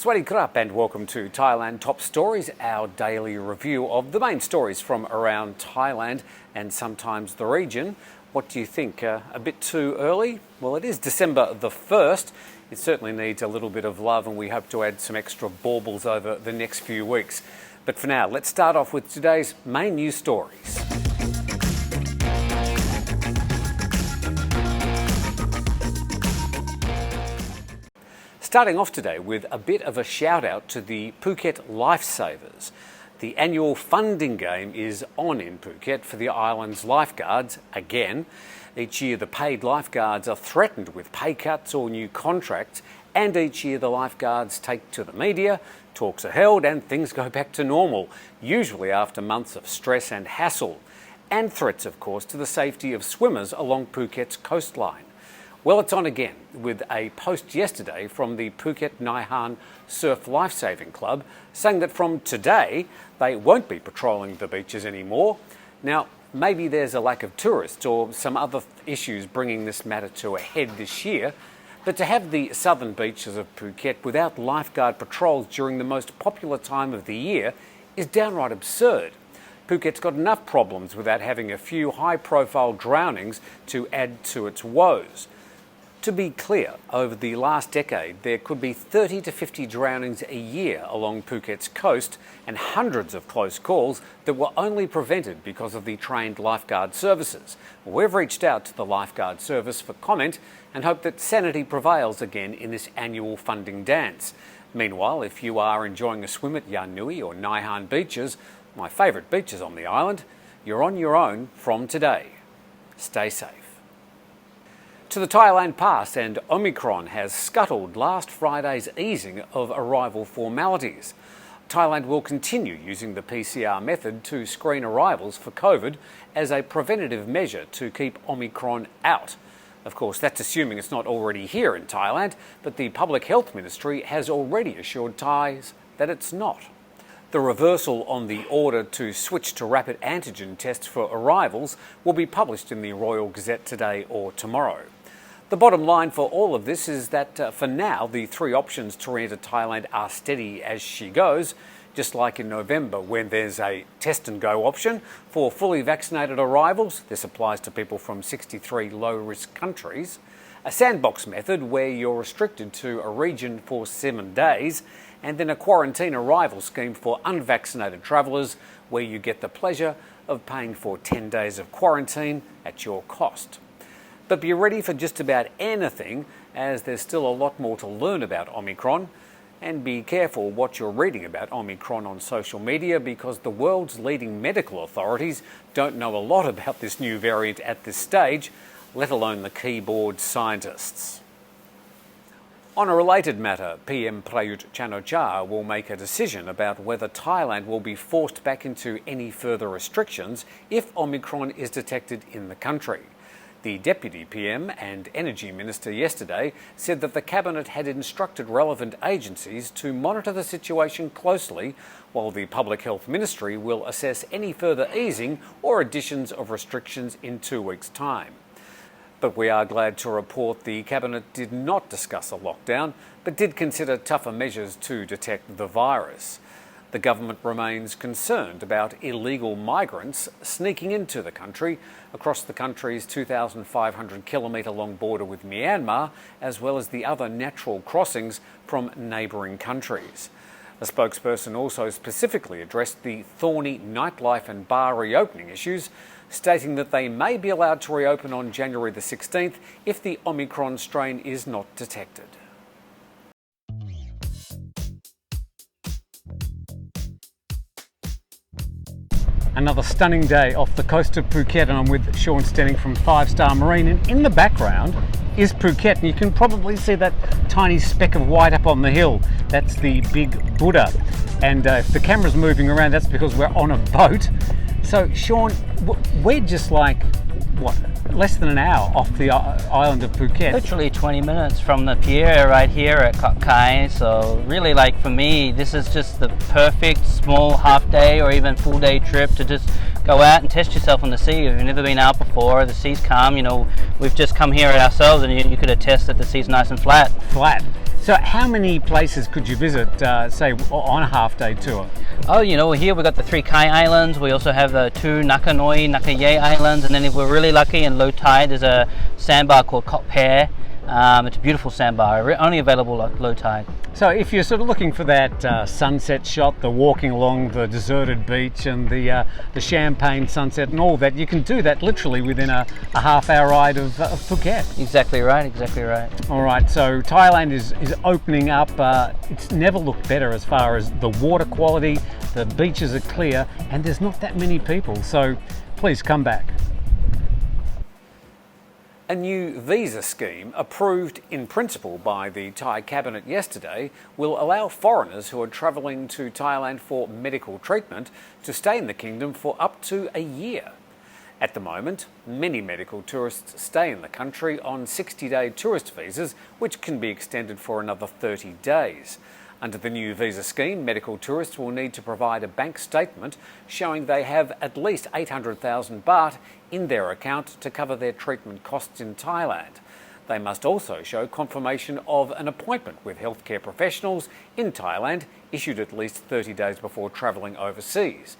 Swadee krap and welcome to Thailand Top Stories, our daily review of the main stories from around Thailand and sometimes the region. What do you think? A bit too early? Well, it is December the 1st. It certainly needs a little bit of love and we hope to add some extra baubles over the next few weeks. But for now, let's start off with today's main news stories. Starting off today with a bit of a shout out to the Phuket Lifesavers. The annual funding game is on in Phuket for the island's lifeguards again. Each year the paid lifeguards are threatened with pay cuts or new contracts, and each year the lifeguards take to the media, talks are held and things go back to normal, usually after months of stress and hassle, and threats of course to the safety of swimmers along Phuket's coastline. Well, it's on again with a post yesterday from the Phuket Nai Han Surf Lifesaving Club saying that from today they won't be patrolling the beaches anymore. Now, maybe there's a lack of tourists or some other issues bringing this matter to a head this year, but to have the southern beaches of Phuket without lifeguard patrols during the most popular time of the year is downright absurd. Phuket's got enough problems without having a few high-profile drownings to add to its woes. To be clear, over the last decade, there could be 30 to 50 drownings a year along Phuket's coast and hundreds of close calls that were only prevented because of the trained lifeguard services. We've reached out to the lifeguard service for comment and hope that sanity prevails again in this annual funding dance. Meanwhile, if you are enjoying a swim at Yanui or Nai Han beaches, my favourite beaches on the island, you're on your own from today. Stay safe. To the Thailand pass, and Omicron has scuttled last Friday's easing of arrival formalities. Thailand will continue using the PCR method to screen arrivals for COVID as a preventative measure to keep Omicron out. Of course, that's assuming it's not already here in Thailand, but the Public Health Ministry has already assured Thais that it's not. The reversal on the order to switch to rapid antigen tests for arrivals will be published in the Royal Gazette today or tomorrow. The bottom line for all of this is that for now, the three options to re-enter Thailand are steady as she goes, just like in November when there's a test and go option for fully vaccinated arrivals. This applies to people from 63 low-risk countries. A sandbox method where you're restricted to a region for 7 days, and then a quarantine arrival scheme for unvaccinated travellers where you get the pleasure of paying for 10 days of quarantine at your cost. But be ready for just about anything, as there's still a lot more to learn about Omicron. And be careful what you're reading about Omicron on social media, because the world's leading medical authorities don't know a lot about this new variant at this stage, let alone the keyboard scientists. On a related matter, PM Prayut Chan-o-cha will make a decision about whether Thailand will be forced back into any further restrictions if Omicron is detected in the country. The Deputy PM and Energy Minister yesterday said that the Cabinet had instructed relevant agencies to monitor the situation closely, while the Public Health Ministry will assess any further easing or additions of restrictions in 2 weeks' time. But we are glad to report the Cabinet did not discuss a lockdown, but did consider tougher measures to detect the virus. The government remains concerned about illegal migrants sneaking into the country across the country's 2,500 kilometre long border with Myanmar, as well as the other natural crossings from neighbouring countries. A spokesperson also specifically addressed the thorny nightlife and bar reopening issues, stating that they may be allowed to reopen on January the 16th if the Omicron strain is not detected. Another stunning day off the coast of Phuket, and I'm with Sean Stenning from 5 Star Marine, and in the background is Phuket, and you can probably see that tiny speck of white up on the hill. That's the Big Buddha, and if the camera's moving around, that's because we're on a boat. So Sean, we're just like, what, less than an hour off the island of Phuket? Literally 20 minutes from the pier right here at Kok Kai. So really, like, for me, this is just the perfect small half day or even full day trip to just go out and test yourself on the sea. If you've never been out before, the sea's calm. You know, we've just come here ourselves and you could attest that the sea's nice and flat. Flat. So how many places could you visit, say, on a half-day tour? Oh, here we've got the 3 Kai Islands. We also have the 2 Nakanoi, Nakaye Islands, and then if we're really lucky and low tide, there's a sandbar called Kok Pair. It's a beautiful sandbar, only available at low tide. So if you're sort of looking for that sunset shot, the walking along the deserted beach and the champagne sunset and all that, you can do that literally within a half-hour ride of Phuket. Exactly right. All right, so Thailand is opening up. It's never looked better as far as the water quality, the beaches are clear, and there's not that many people, so please come back. A new visa scheme approved in principle by the Thai cabinet yesterday will allow foreigners who are travelling to Thailand for medical treatment to stay in the kingdom for up to a year. At the moment, many medical tourists stay in the country on 60-day tourist visas, which can be extended for another 30 days. Under the new visa scheme, medical tourists will need to provide a bank statement showing they have at least 800,000 baht in their account to cover their treatment costs in Thailand. They must also show confirmation of an appointment with healthcare professionals in Thailand issued at least 30 days before travelling overseas.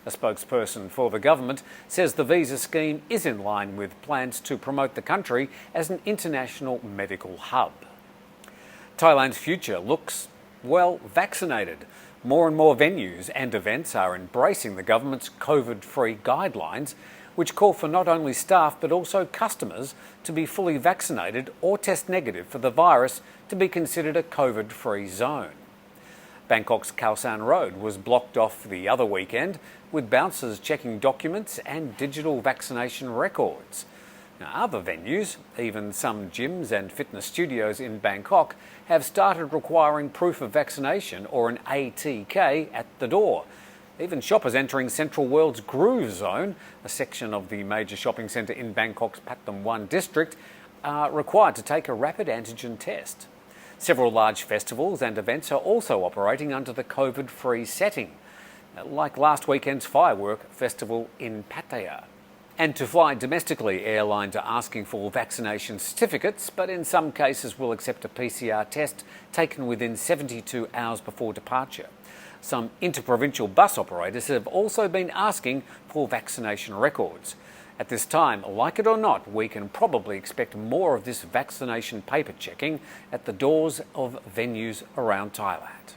A spokesperson for the government says the visa scheme is in line with plans to promote the country as an international medical hub. Thailand's future looks well vaccinated. More and more venues and events are embracing the government's COVID-free guidelines, which call for not only staff but also customers to be fully vaccinated or test negative for the virus to be considered a COVID-free zone. Bangkok's Khao San Road was blocked off the other weekend, with bouncers checking documents and digital vaccination records. Now, other venues, even some gyms and fitness studios in Bangkok, have started requiring proof of vaccination or an ATK at the door. Even shoppers entering Central World's Groove Zone, a section of the major shopping centre in Bangkok's Pattam 1 district, are required to take a rapid antigen test. Several large festivals and events are also operating under the COVID-free setting, like last weekend's firework festival in Pattaya. And to fly domestically, airlines are asking for vaccination certificates, but in some cases will accept a PCR test taken within 72 hours before departure. Some interprovincial bus operators have also been asking for vaccination records. At this time, like it or not, we can probably expect more of this vaccination paper checking at the doors of venues around Thailand.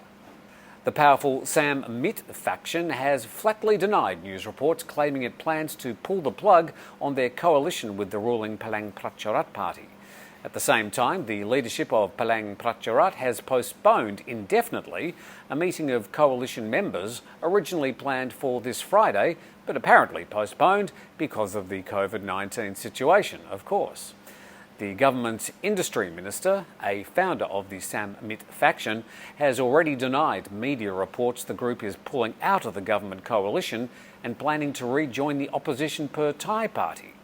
The powerful Sam Mitr faction has flatly denied news reports claiming it plans to pull the plug on their coalition with the ruling Palang Pracharat Party. At the same time, the leadership of Palang Pracharat has postponed indefinitely a meeting of coalition members originally planned for this Friday, but apparently postponed because of the COVID-19 situation, of course. The government's industry minister, a founder of the Sam Mitr faction, has already denied media reports the group is pulling out of the government coalition and planning to rejoin the opposition Per Thai party.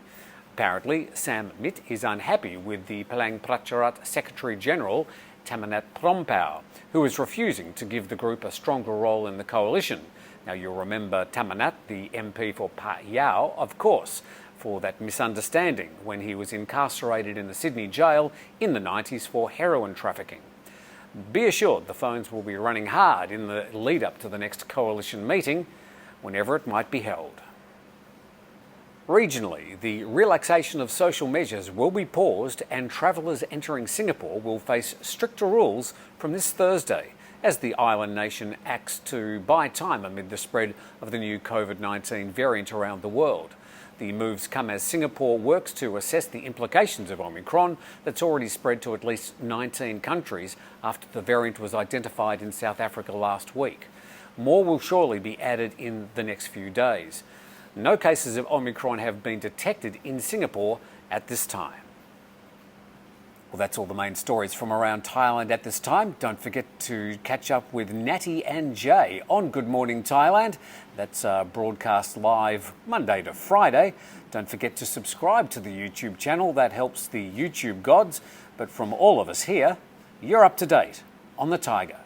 Apparently, Sam Mitr is unhappy with the Palang Pracharat Secretary-General, Tamanat Prompao, who is refusing to give the group a stronger role in the coalition. Now, you'll remember Tamanat, the MP for Phra Yau, of course, for that misunderstanding when he was incarcerated in the Sydney jail in the 90s for heroin trafficking. Be assured the phones will be running hard in the lead up to the next coalition meeting, whenever it might be held. Regionally, the relaxation of social measures will be paused and travellers entering Singapore will face stricter rules from this Thursday as the island nation acts to buy time amid the spread of the new COVID-19 variant around the world. The moves come as Singapore works to assess the implications of Omicron that's already spread to at least 19 countries after the variant was identified in South Africa last week. More will surely be added in the next few days. No cases of Omicron have been detected in Singapore at this time. Well, that's all the main stories from around Thailand at this time. Don't forget to catch up with Natty and Jay on Good Morning Thailand. That's broadcast live Monday to Friday. Don't forget to subscribe to the YouTube channel. That helps the YouTube gods. But from all of us here, you're up to date on the Thaiger.